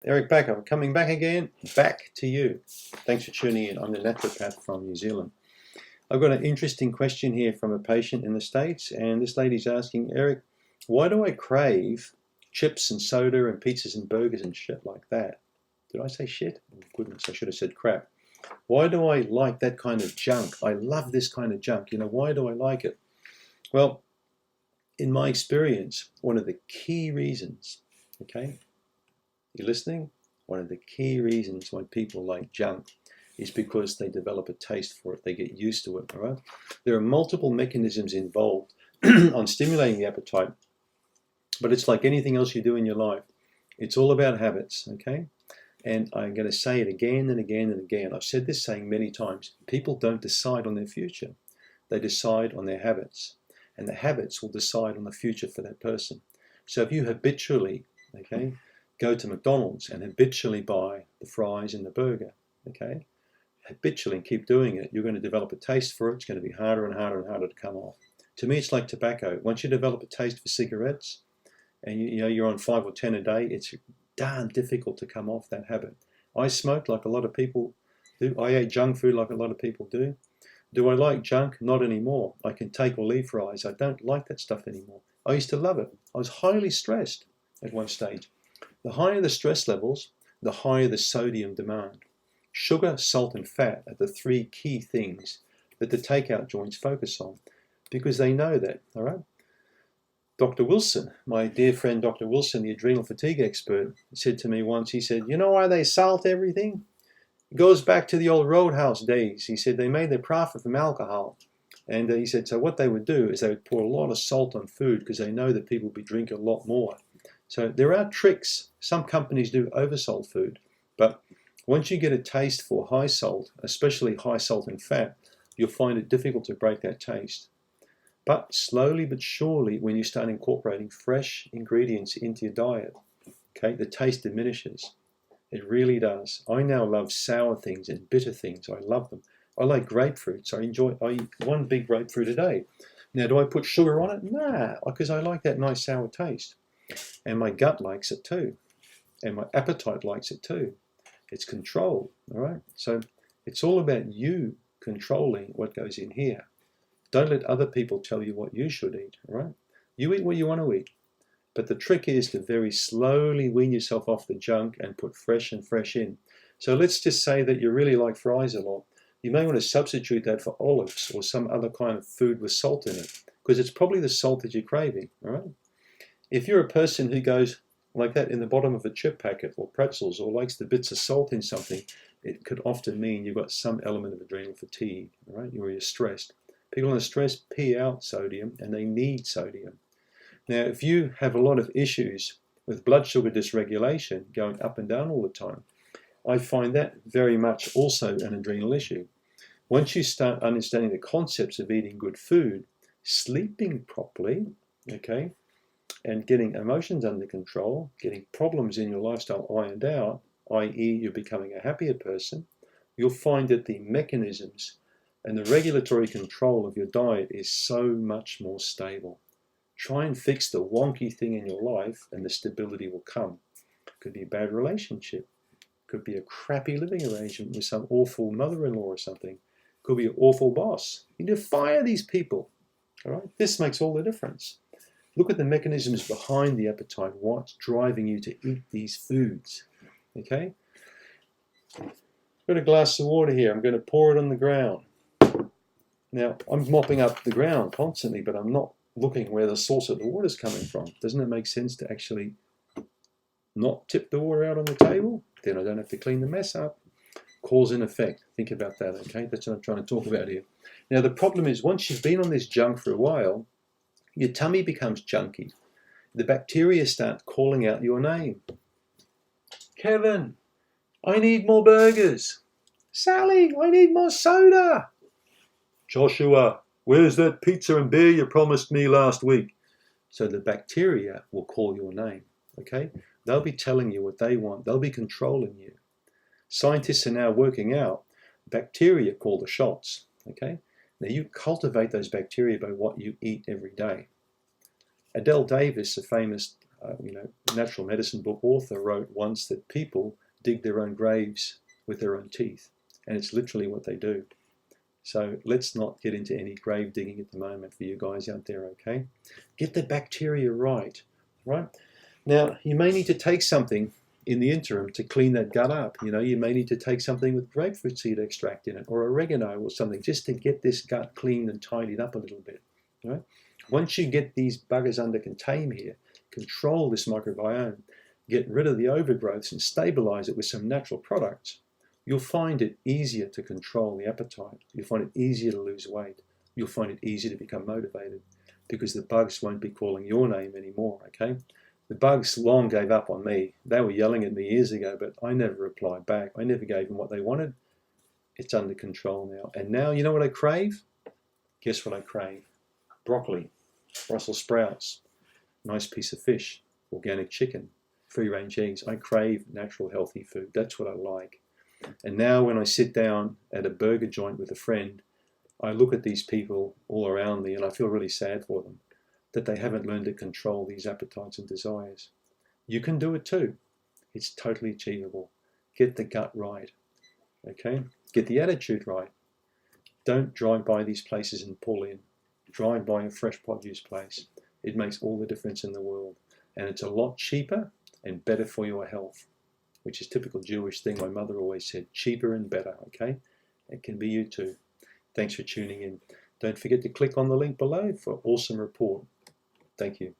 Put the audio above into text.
Eric Bakker, I'm coming back again, back to you. Thanks for tuning in. I'm the Naturopath from New Zealand. I've got an interesting question here from a patient in the States, and this lady's asking, Eric, why do I crave chips and soda and pizzas and burgers and shit like that? Did I say shit? Oh, goodness, I should have said crap. Why do I like that kind of junk? I love this kind of junk. Why do I like it? Well, in my experience, one of the key reasons, okay, you listening? One of the key reasons why people like junk is because they develop a taste for it. They get used to it, all right? There are multiple mechanisms involved on stimulating the appetite, but it's like anything else you do in your life. It's all about habits, okay? And I'm going to say it again and again and again. I've said this saying many times. People don't decide on their future. They decide on their habits. And the habits will decide on the future for that person. So if you habitually, okay, go to McDonald's and habitually buy the fries and the burger, okay, habitually and keep doing it, you're going to develop a taste for it. It's going to be harder and harder and harder to come off. To me, it's like tobacco. Once you develop a taste for cigarettes and you're on 5 or 10 a day, it's darn difficult to come off that habit. I smoked like a lot of people do. I ate junk food like a lot of people do. Do I like junk? Not anymore. I can take or leave fries. I don't like that stuff anymore. I used to love it. I was highly stressed at one stage. The higher the stress levels, the higher the sodium demand. Sugar, salt, and fat are the three key things that the takeout joints focus on because they know that, all right? Dr. Wilson, my dear friend Dr. Wilson, the adrenal fatigue expert, said to me once, he said, you know why they salt everything? It goes back to the old roadhouse days. He said they made their profit from alcohol. And he said, so what they would do is they would pour a lot of salt on food because they know that people would be drinking a lot more. So there are tricks. Some companies do oversalt food. But once you get a taste for high salt, especially high salt and fat, you'll find it difficult to break that taste. But slowly but surely, when you start incorporating fresh ingredients into your diet, okay, the taste diminishes. It really does. I now love sour things and bitter things. I love them. I like grapefruits. I eat one big grapefruit a day. Now, do I put sugar on it? Nah, because I like that nice sour taste. And my gut likes it too. And my appetite likes it too. It's control, all right? So it's all about you controlling what goes in here. Don't let other people tell you what you should eat, all right? You eat what you want to eat. But the trick is to very slowly wean yourself off the junk and put fresh and fresh in. So let's just say that you really like fries a lot. You may want to substitute that for olives or some other kind of food with salt in it, because it's probably the salt that you're craving, all right? If you're a person who goes like that in the bottom of a chip packet or pretzels or likes the bits of salt in something, it could often mean you've got some element of adrenal fatigue, all right? Or you're stressed. People under stress pee out sodium and they need sodium. Now, if you have a lot of issues with blood sugar dysregulation going up and down all the time, I find that very much also an adrenal issue. Once you start understanding the concepts of eating good food, sleeping properly, okay, and getting emotions under control, getting problems in your lifestyle ironed out, i.e. you're becoming a happier person, you'll find that the mechanisms and the regulatory control of your diet is so much more stable. Try and fix the wonky thing in your life and the stability will come. It could be a bad relationship. It could be a crappy living arrangement with some awful mother-in-law or something. It could be an awful boss. You need to fire these people. All right? This makes all the difference. Look at the mechanisms behind the appetite. What's driving you to eat these foods? Okay? I've got a glass of water here. I'm going to pour it on the ground. Now, I'm mopping up the ground constantly, but I'm not looking where the source of the water is coming from. Doesn't it make sense to actually not tip the water out on the table? Then I don't have to clean the mess up. Cause and effect. Think about that, okay? That's what I'm trying to talk about here. Now, the problem is once you've been on this junk for a while, your tummy becomes junky. The bacteria start calling out your name. Kevin, I need more burgers. Sally, I need more soda. Joshua, where's that pizza and beer you promised me last week? So the bacteria will call your name, okay? They'll be telling you what they want. They'll be controlling you. Scientists are now working out bacteria call the shots, okay? Now you cultivate those bacteria by what you eat every day. Adele Davis, a famous natural medicine book author wrote once that people dig their own graves with their own teeth, and it's literally what they do. So let's not get into any grave digging at the moment for you guys out there, okay? Get the bacteria right? Now, you may need to take something in the interim to clean that gut up. You may need to take something with grapefruit seed extract in it, or oregano or something, just to get this gut cleaned and tidied up a little bit, right? Once you get these buggers under contain here, control this microbiome, get rid of the overgrowths and stabilize it with some natural products, you'll find it easier to control the appetite. You'll find it easier to lose weight. You'll find it easier to become motivated, because the bugs won't be calling your name anymore, okay? The bugs long gave up on me. They were yelling at me years ago, but I never replied back. I never gave them what they wanted. It's under control now. And now, you know what I crave? Guess what I crave? Broccoli, Brussels sprouts, nice piece of fish, organic chicken, free-range eggs. I crave natural, healthy food. That's what I like. And now when I sit down at a burger joint with a friend, I look at these people all around me and I feel really sad for them, that they haven't learned to control these appetites and desires. You can do it too. It's totally achievable. Get the gut right, okay? Get the attitude right. Don't drive by these places and pull in. Drive by a fresh produce place. It makes all the difference in the world. And it's a lot cheaper and better for your health, which is typical Jewish thing. My mother always said, cheaper and better, okay? It can be you too. Thanks for tuning in. Don't forget to click on the link below for awesome report. Thank you.